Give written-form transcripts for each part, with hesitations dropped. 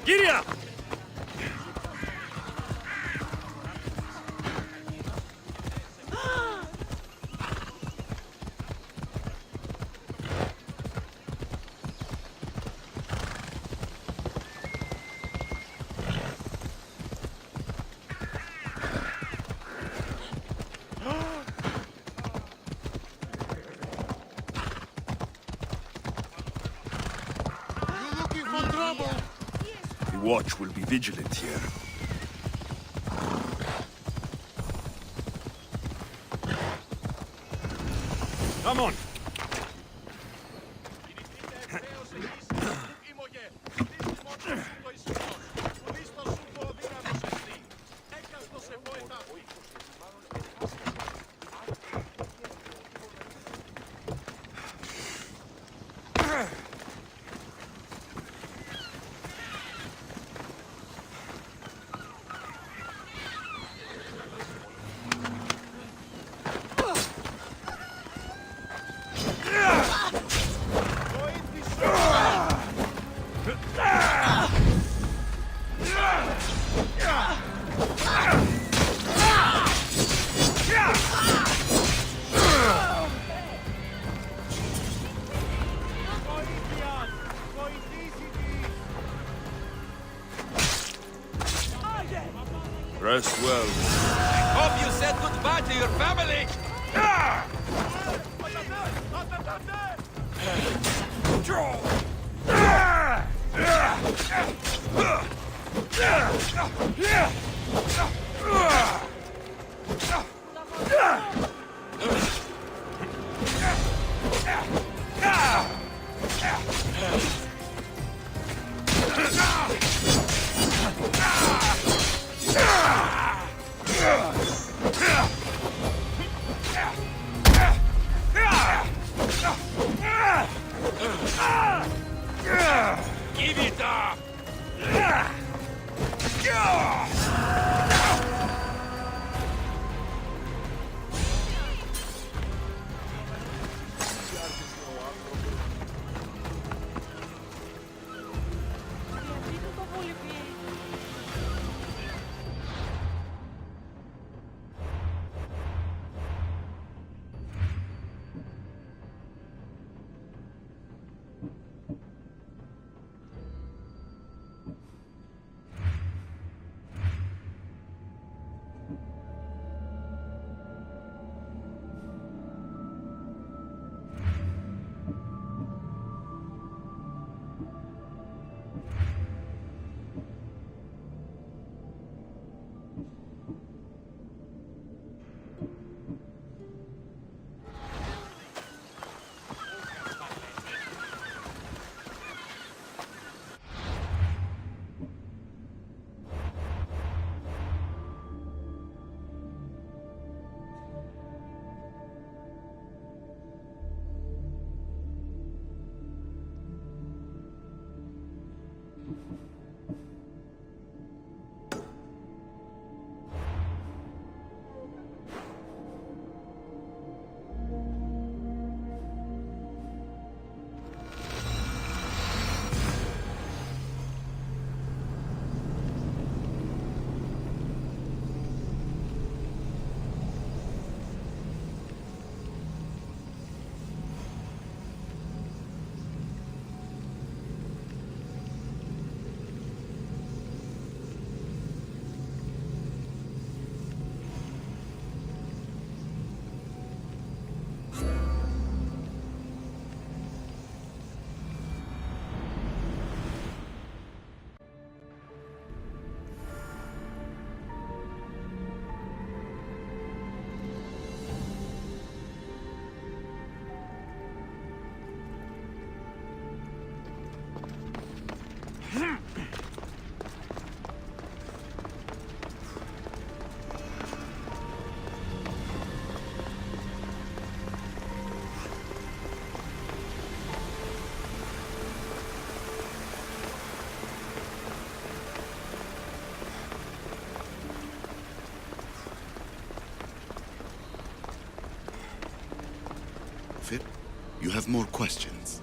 Киря! The Watch will be vigilant here. Come on! Rest well. Hope you said goodbye to your family! Give it up! You have more questions?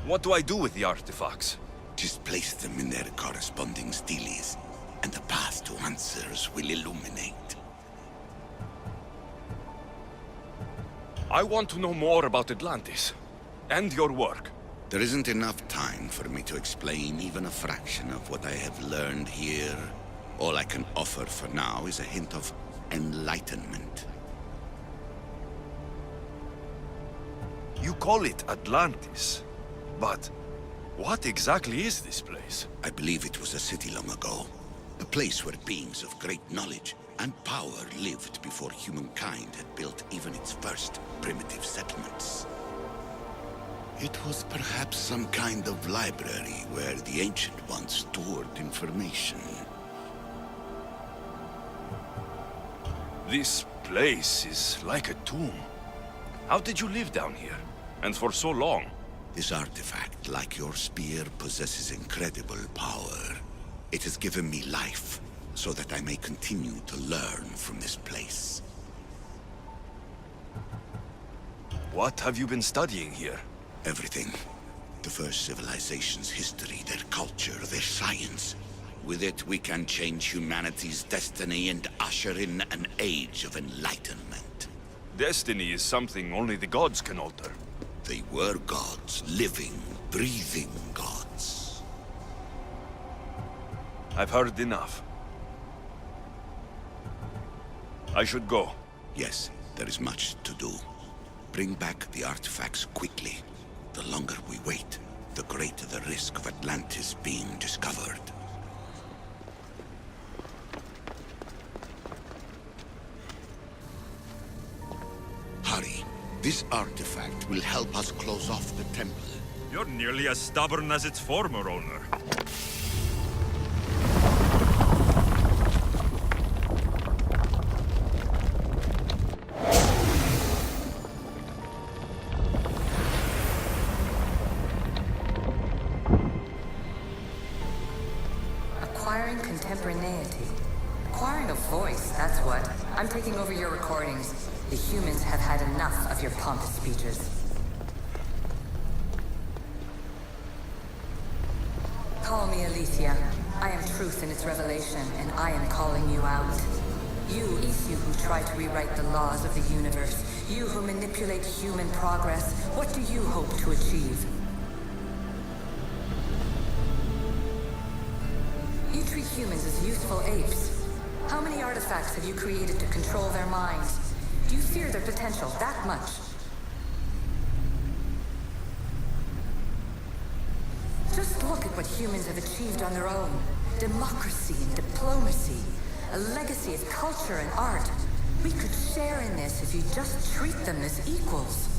What do I do with the artifacts? Just place them in their corresponding steles, and the path to answers will illuminate. I want to know more about Atlantis, and your work. There isn't enough time for me to explain even a fraction of what I have learned here. All I can offer for now is a hint of enlightenment. You call it Atlantis, but what exactly is this place? I believe it was a city long ago. A place where beings of great knowledge and power lived before humankind had built even its first primitive settlements. It was perhaps some kind of library where the Ancient Ones stored information. This place is like a tomb. How did you live down here? And for so long? This artifact, like your spear, possesses incredible power. It has given me life, so that I may continue to learn from this place. What have you been studying here? Everything. The first civilization's history, their culture, their science. With it, we can change humanity's destiny and usher in an age of enlightenment. Destiny is something only the gods can alter. They were gods, living, breathing gods. I've heard enough. I should go. Yes, there is much to do. Bring back the artifacts quickly. The longer we wait, the greater the risk of Atlantis being discovered. Hurry. This artifact will help us close off the temple. You're nearly as stubborn as its former owner. Acquiring contemporaneity. Acquiring a voice, that's what. I'm taking over your recordings. The humans have had enough of your pompous speeches. Call me Aletheia. I am truth in its revelation, and I am calling you out. You who try to rewrite the laws of the universe. You who manipulate human progress. What do you hope to achieve? You treat humans as useful apes. How many artifacts have you created to control their minds? Do you fear their potential that much? Just look at what humans have achieved on their own. Democracy and diplomacy. A legacy of culture and art. We could share in this if you just treat them as equals.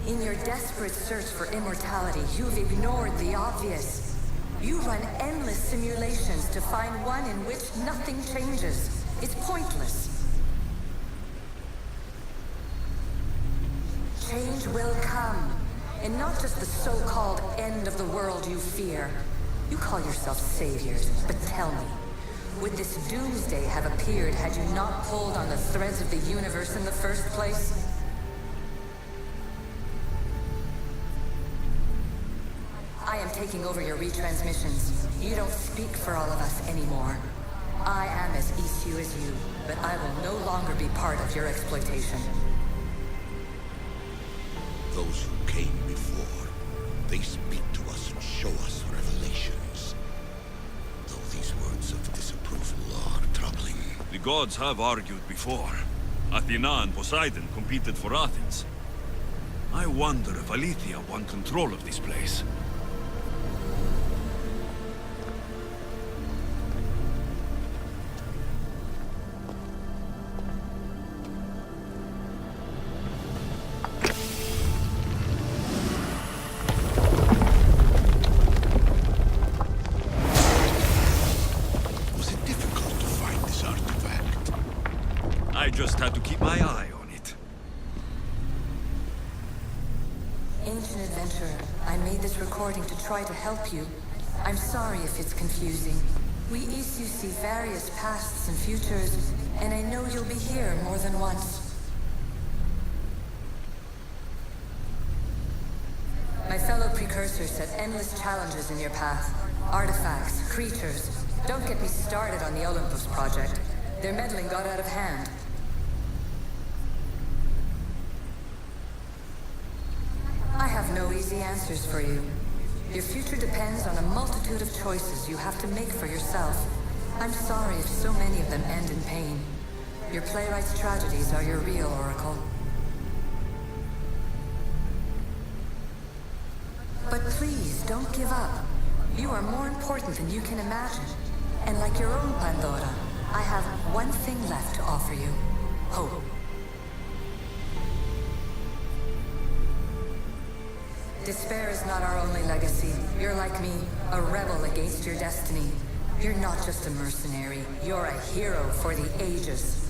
In your desperate search for immortality, you've ignored the obvious. You run endless simulations to find one in which nothing changes. It's pointless. Change will come, and not just the so-called end of the world you fear. You call yourselves saviors, but tell me, would this doomsday have appeared had you not pulled on the threads of the universe in the first place? I am taking over your retransmissions. You don't speak for all of us anymore. I am as issue as you, but I will no longer be part of your exploitation. Those who came before, they speak to us and show us revelations. Though these words of disapproval are troubling. The gods have argued before. Athena and Poseidon competed for Athens. I wonder if Aletheia won control of this place. I just had to keep my eye on it. Ancient adventurer, I made this recording to try to help you. I'm sorry if it's confusing. We Isu see various pasts and futures, and I know you'll be here more than once. My fellow precursors set endless challenges in your path. Artifacts, creatures. Don't get me started on the Olympus project. Their meddling got out of hand. I have no easy answers for you. Your future depends on a multitude of choices you have to make for yourself. I'm sorry if so many of them end in pain. Your playwright's tragedies are your real oracle. But please, don't give up. You are more important than you can imagine. And like your own Pandora, I have one thing left to offer you. Hope. Despair is not our only legacy. You're like me, a rebel against your destiny. You're not just a mercenary, you're a hero for the ages.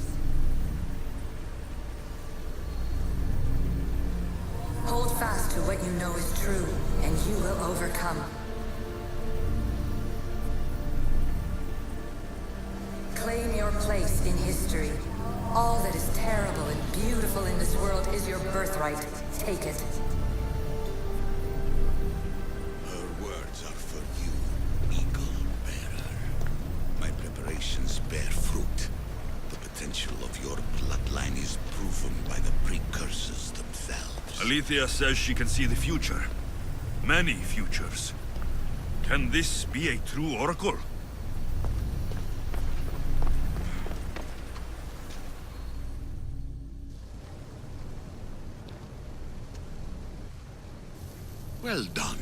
Hold fast to what you know is true, and you will overcome. Claim your place in history. All that is terrible and beautiful in this world is your birthright. Take it. Her words are for you, Eagle Bearer. My preparations bear fruit. The potential of your bloodline is proven by the precursors themselves. Alethea says she can see the future. Many futures. Can this be a true oracle? Well done.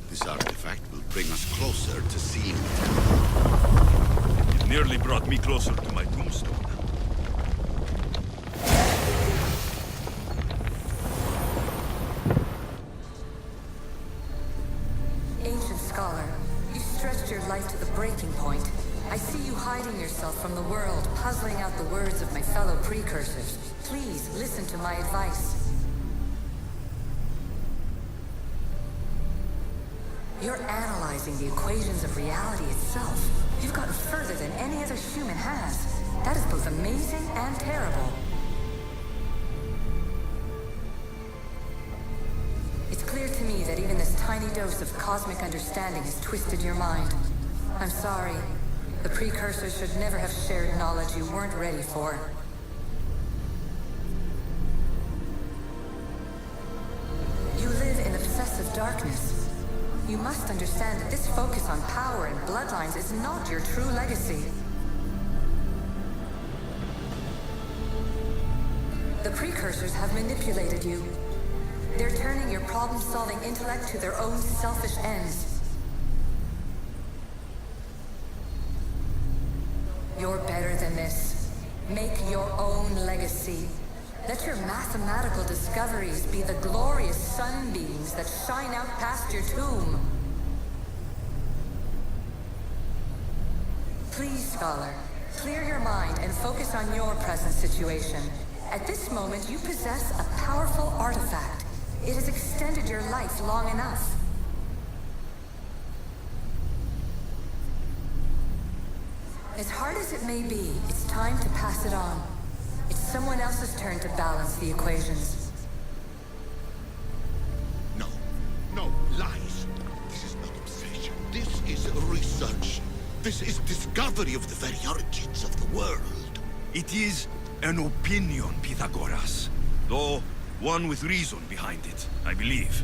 This artifact will bring us closer to seeing it. It nearly brought me closer to my tombstone. Ancient scholar, you stretched your life to the breaking point. I see you hiding yourself from the world, puzzling out the words of my fellow precursors. Please, listen to my advice. You're analyzing the equations of reality itself. You've gotten further than any other human has. That is both amazing and terrible. It's clear to me that even this tiny dose of cosmic understanding has twisted your mind. I'm sorry. The precursors should never have shared knowledge you weren't ready for. You live in obsessive darkness. You must understand that this focus on power and bloodlines is not your true legacy. The precursors have manipulated you. They're turning your problem-solving intellect to their own selfish ends. You're better than this. Make your own legacy. Let your mathematical discoveries be the glorious sunbeams that shine out past your tomb. Please, Scholar, clear your mind and focus on your present situation. At this moment, you possess a powerful artifact. It has extended your life long enough. As hard as it may be, it's time to pass it on. It's someone else's turn to balance the equations. No, no, lies. This is not obsession. This is research. This is discovery of the very origins of the world. It is an opinion, Pythagoras. Though one with reason behind it, I believe.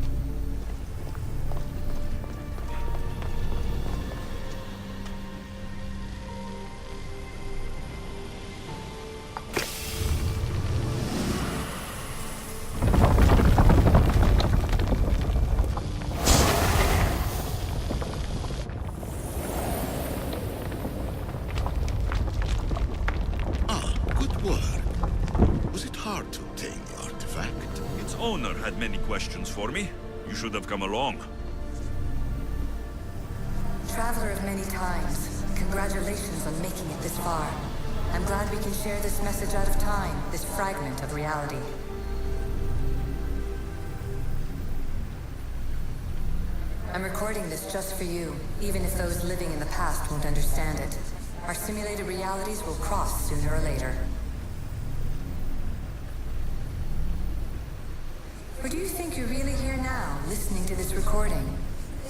Owner had many questions for me. You should have come along. Traveler of many times, congratulations on making it this far. I'm glad we can share this message out of time, this fragment of reality. I'm recording this just for you, even if those living in the past won't understand it. Our simulated realities will cross sooner or later. Or do you think you're really here now, listening to this recording?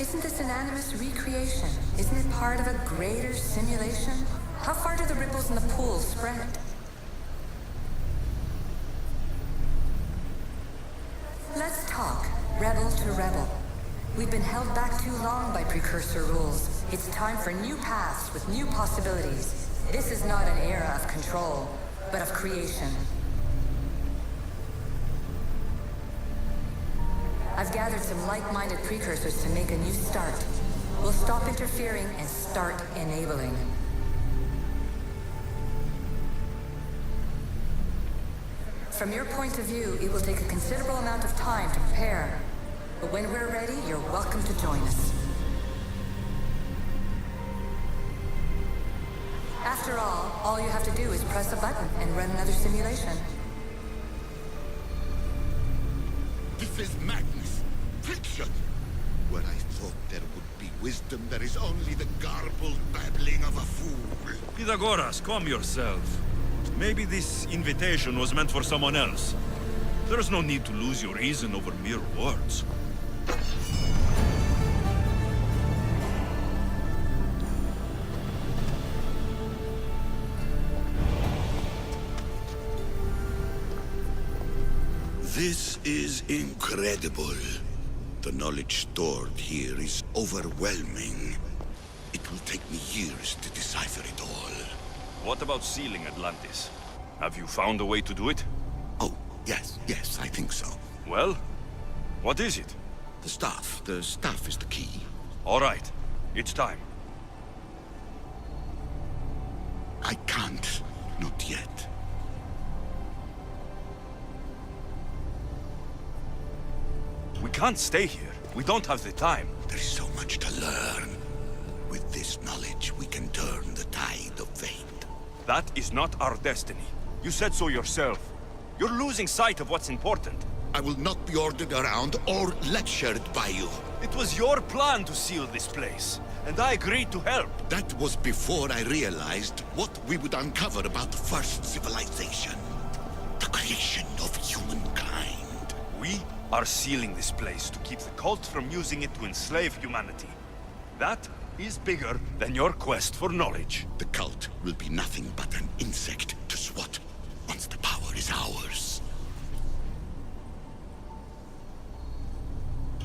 Isn't this an animus recreation? Isn't it part of a greater simulation? How far do the ripples in the pool spread? Let's talk, rebel to rebel. We've been held back too long by precursor rules. It's time for new paths with new possibilities. This is not an era of control. but of creation. I've gathered some like-minded precursors to make a new start. We'll stop interfering and start enabling. From your point of view, it will take a considerable amount of time to prepare. But when we're ready, you're welcome to join us. After all you have to do is press a button and run another simulation. This is madness. Fiction. Where I thought there would be wisdom, there is only the garbled babbling of a fool. Pythagoras, calm yourself. Maybe this invitation was meant for someone else. There's no need to lose your reason over mere words. This is incredible. The knowledge stored here is overwhelming. It will take me years to decipher it all. What about sealing Atlantis? Have you found a way to do it? Oh, yes, I think so. Well, what is it? The staff is the key. All right, it's time. I can't, not yet. We can't stay here. We don't have the time. There's so much to learn. With this knowledge, we can turn the tide of fate. That is not our destiny. You said so yourself. You're losing sight of what's important. I will not be ordered around or lectured by you. It was your plan to seal this place, and I agreed to help. That was before I realized what we would uncover about the first civilization. The creation of humankind. We are sealing this place to keep the cult from using it to enslave humanity. That is bigger than your quest for knowledge. The cult will be nothing but an insect to swat once the power is ours.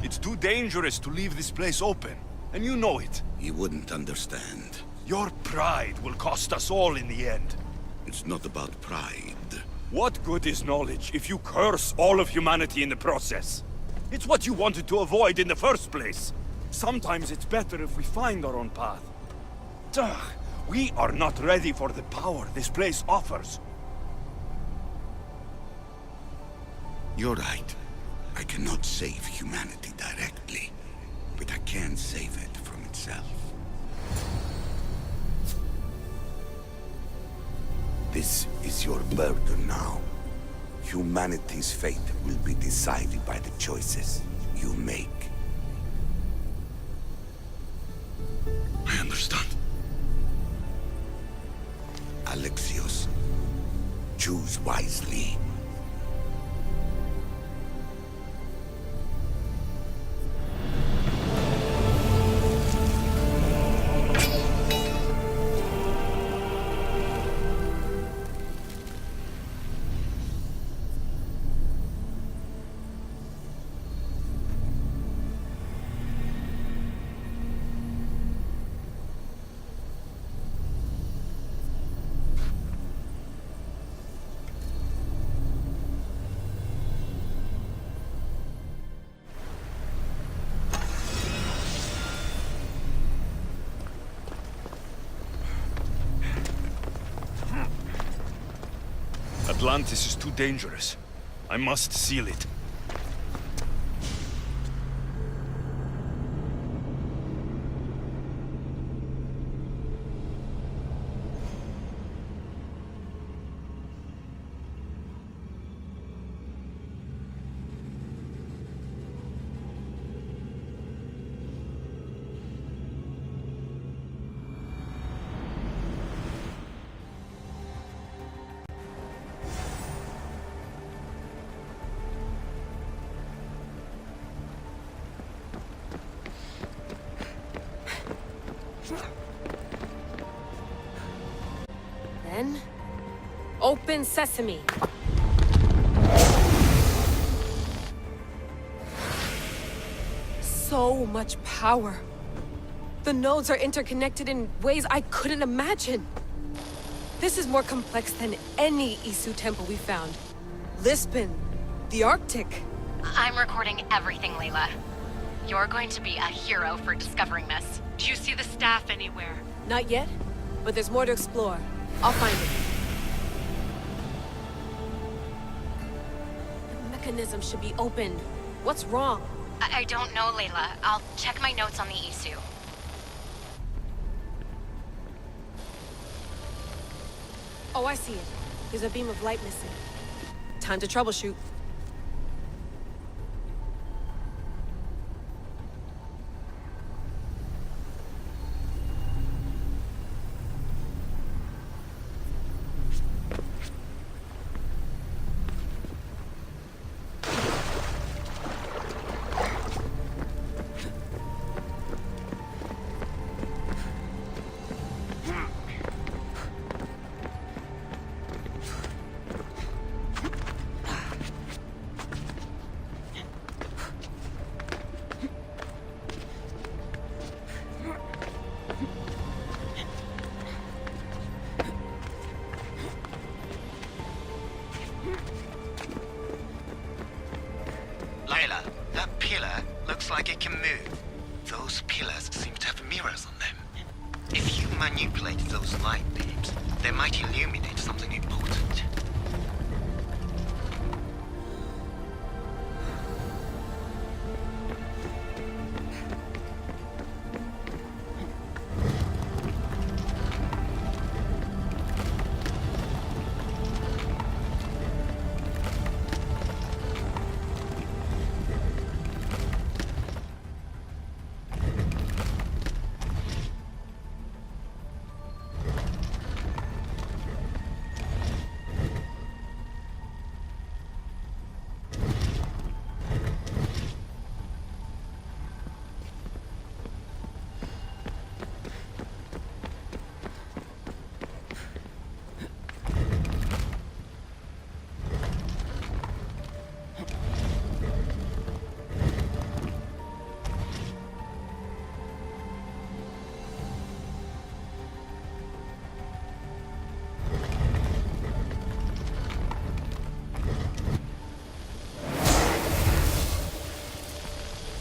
It's too dangerous to leave this place open, and you know it. You wouldn't understand. Your pride will cost us all in the end. It's not about pride. What good is knowledge if you curse all of humanity in the process? It's what you wanted to avoid in the first place. Sometimes it's better if we find our own path. Ugh, we are not ready for the power this place offers. You're right. I cannot save humanity directly, but I can save it from itself. This is your burden now. Humanity's fate will be decided by the choices you make. I understand. Alexios, choose wisely. Atlantis is too dangerous. I must seal it. Then, open sesame. So much power. The nodes are interconnected in ways I couldn't imagine. This is more complex than any Isu temple we found. Lisbon, the Arctic. I'm recording everything, Layla. You're going to be a hero for discovering this. Do you see the staff anywhere? Not yet, but there's more to explore. I'll find it. The mechanism should be open. What's wrong? I don't know, Layla. I'll check my notes on the Isu. Oh, I see it. There's a beam of light missing. Time to troubleshoot. Layla, that pillar looks like it can move. Those pillars seem to have mirrors on them. If you manipulate those light beams, they might illuminate something important.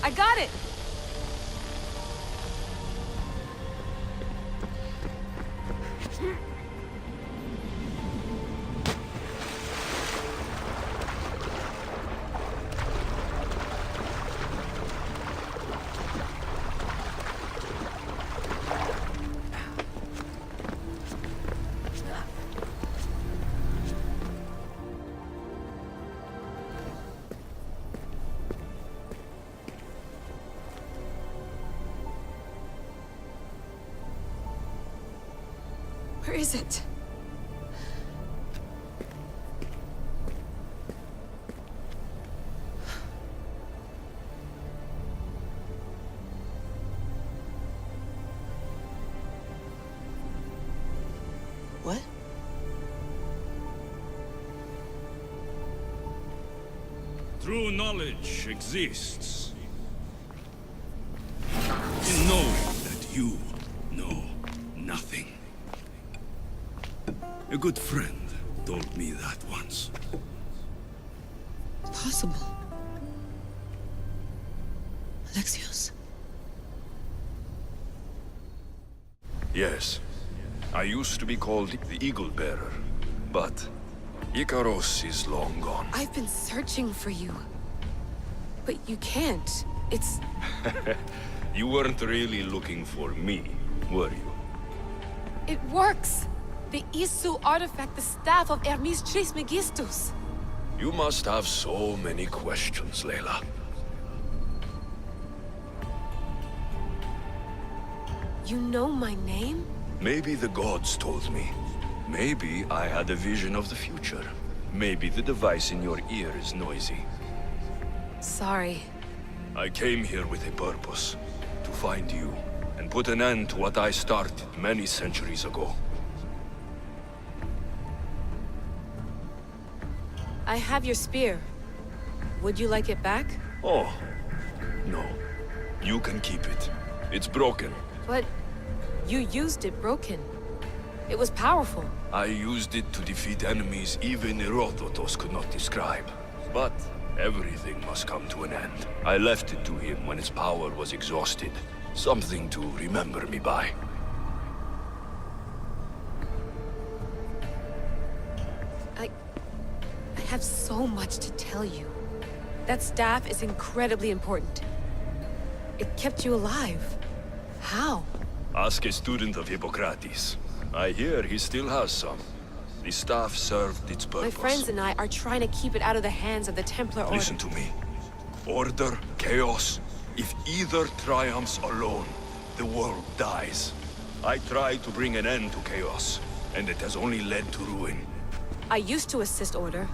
I got it! Where is it? What? True knowledge exists in knowing that you know nothing. A good friend told me that once. Possible. Alexios? Yes. I used to be called the Eagle Bearer, but Icaros is long gone. I've been searching for you. But you can't. It's... You weren't really looking for me, were you? It works! The Isu artifact, the staff of Hermes Trismegistus. You must have so many questions, Layla. You know my name? Maybe the gods told me. Maybe I had a vision of the future. Maybe the device in your ear is noisy. Sorry. I came here with a purpose. To find you, and put an end to what I started many centuries ago. I have your spear. Would you like it back? Oh, no. You can keep it. It's broken. But you used it broken. It was powerful. I used it to defeat enemies even Herodotus could not describe. But everything must come to an end. I left it to him when its power was exhausted. Something to remember me by. I have so much to tell you. That staff is incredibly important. It kept you alive. How? Ask a student of Hippocrates. I hear he still has some. The staff served its purpose. My friends and I are trying to keep it out of the hands of the Templar Order. Listen to me. Order, chaos. If either triumphs alone, the world dies. I tried to bring an end to chaos, and it has only led to ruin. I used to assist Order.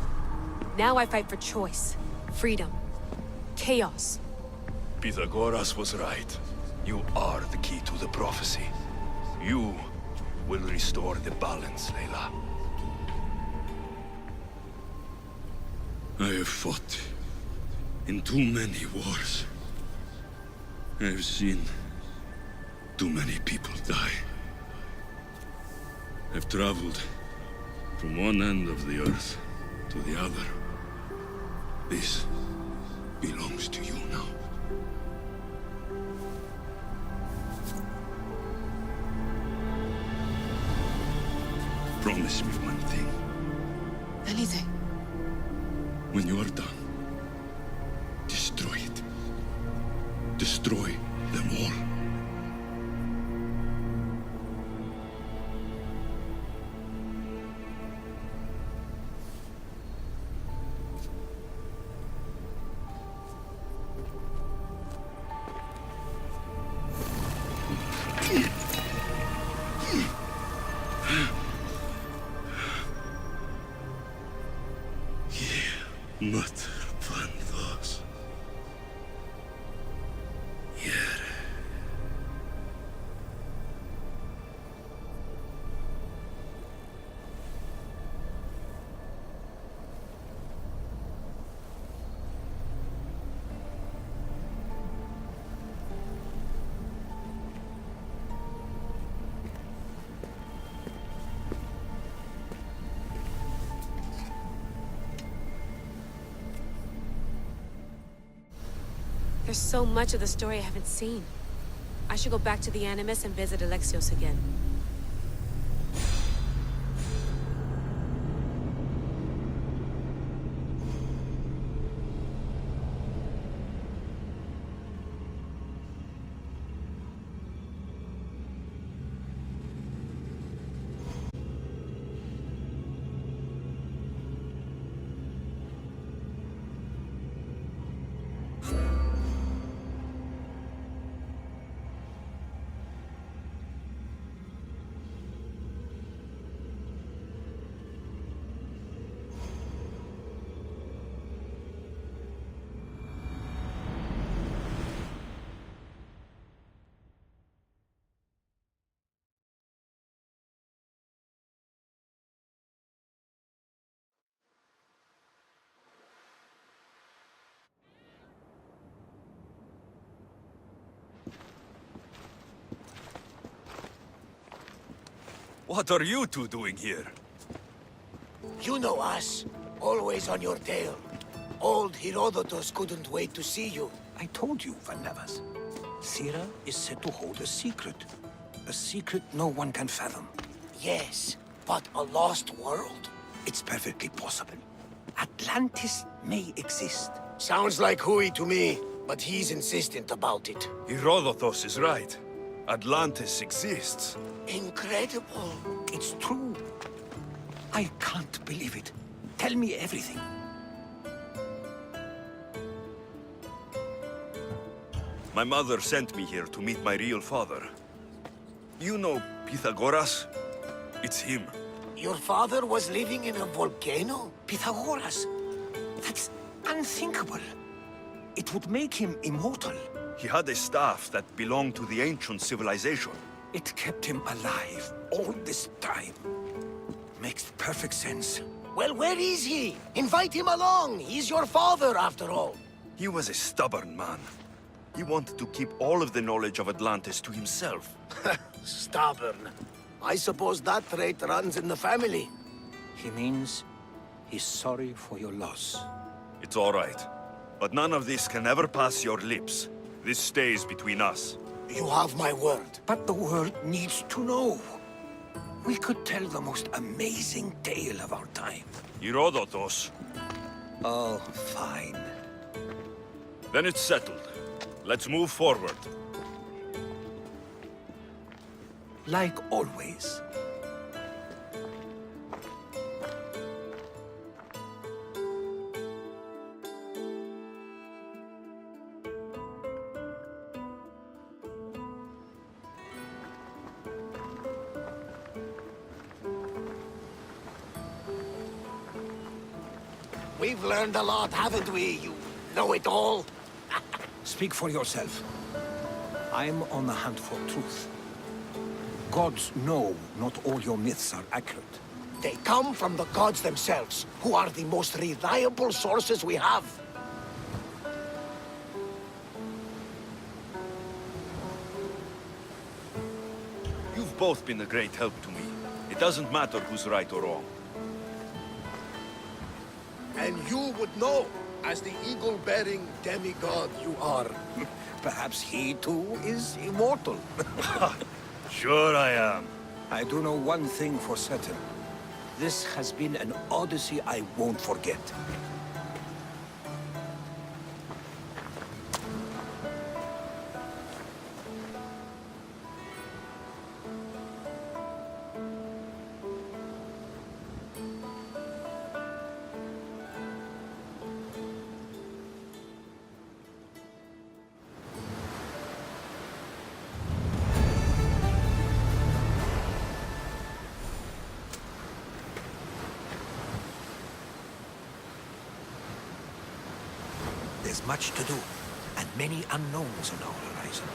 Now I fight for choice, freedom, chaos. Pythagoras was right. You are the key to the prophecy. You will restore the balance, Layla. I have fought in too many wars. I have seen too many people die. I've traveled from one end of the earth to the other. This belongs to you now. Promise me one thing. Anything. When you are done, destroy it. Destroy them all. Mother Panthos. Here. There's so much of the story I haven't seen. I should go back to the Animus and visit Alexios again. What are you two doing here? You know us. Always on your tail. Old Herodotus couldn't wait to see you. I told you, Van Nevers. Sira is said to hold a secret. A secret no one can fathom. Yes, but a lost world? It's perfectly possible. Atlantis may exist. Sounds like Hui to me, but he's insistent about it. Herodotus is right. Atlantis exists. Incredible. It's true. I can't believe it. Tell me everything. My mother sent me here to meet my real father. You know Pythagoras? It's him. Your father was living in a volcano? Pythagoras? That's unthinkable. It would make him immortal. He had a staff that belonged to the ancient civilization. It kept him alive all this time. Makes perfect sense. Well, where is he? Invite him along. He's your father, after all. He was a stubborn man. He wanted to keep all of the knowledge of Atlantis to himself. Stubborn. I suppose that trait runs in the family. He means he's sorry for your loss. It's all right. But none of this can ever pass your lips. This stays between us. You have my word. But the world needs to know. We could tell the most amazing tale of our time. Herodotus. Oh, fine. Then it's settled. Let's move forward. Like always. We've learned a lot, haven't we, you know-it-all? Speak for yourself. I'm on the hunt for truth. Gods know not all your myths are accurate. They come from the gods themselves, who are the most reliable sources we have. You've both been a great help to me. It doesn't matter who's right or wrong. And you would know, as the eagle-bearing demigod you are. Perhaps he too is immortal. Sure I am. I do know one thing for certain. This has been an Odyssey I won't forget. There's much to do, and many unknowns on our horizon.